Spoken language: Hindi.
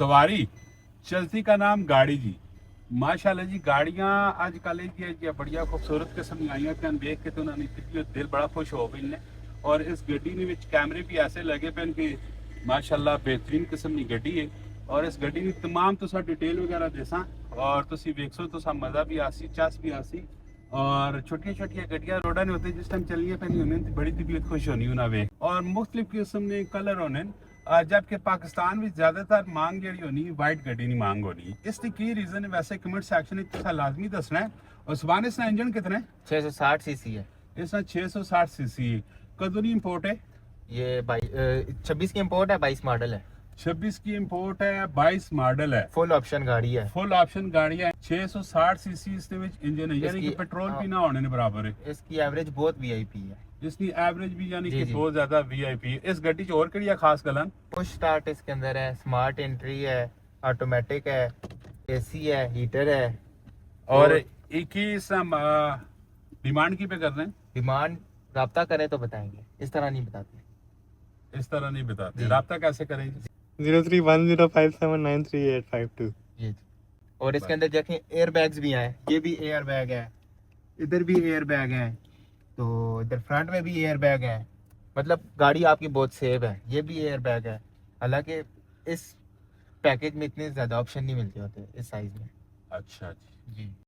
सवारी चलती का नाम गाड़ी जी। माशाल्लाह जी गाड़ियां अजकल जी बड़िया खूबसूरत किस्म दी आईयां ते देख के तो उन्होंने दिल बड़ा खुश हो गई ने। और इस गड्डी दे विच कैमरे भी ऐसे लगे पे कि माशाल्लाह बेहतरीन किस्म दी गड्डी है। और इस गड्डी दी तमाम तुसा डिटेल वगैरह देसा और तुसी वेखसो तुसा मजा भी आसी चस भी आसी। और छोटी छोटी गड्डियां रोडा ने होती जिस टाइम चलनी पैंदी उन्हें बड़ी तबीयत खुश होनी उन्हें वेख। और मुख्तलिफ किस्म के कलर होने जबकि पाकिस्तान में ज्यादातर मांग जी होनी वाइट गड्डी की मांग होनी। इसकी की रीजन है वैसे कमेंट सैक्शन में तुसा लाजमी दसना है। और सुभान इसका इंजन कितना है? 660 सीसी है। इसका 660 सीसी कदों की इंपोर्ट है? ये 26 की इंपोर्ट है, 22 मॉडल है। 26 की इंपोर्ट है, 22 मॉडल है। फुल ऑप्शन गाड़ी है। फुल ऑप्शन गाड़ी है। 660 सीसी इसके विच इंजन है यानी कि पेट्रोल भी ना होने बराबर है। इसकी एवरेज बहुत वीआईपी है। इसकी एवरेज भी यानी कि बहुत ज्यादा वीआईपी है। इस गड्डी च और केड़ी खास गलन? पुश स्टार्ट इसके अंदर है, स्मार्ट एंट्री है, ऑटोमेटिक है, एसी है, हीटर है। और एक ही डिमांड की पे कर रहे हैं? डिमांड राब्ता करें तो बताएंगे, इस तरह नहीं बताते। इस तरह नहीं बताते। राब्ता कैसे करेंगे? 031057933852। जी। और इसके अंदर देखें एयर बैग्स भी हैं, ये भी एयर बैग है, इधर भी एयर बैग है, तो इधर फ्रंट में भी एयर बैग है। मतलब गाड़ी आपकी बहुत सेफ है। ये भी एयर बैग है। हालांकि इस पैकेज में इतने ज्यादा ऑप्शन नहीं मिलते होते इस साइज में। अच्छा जी।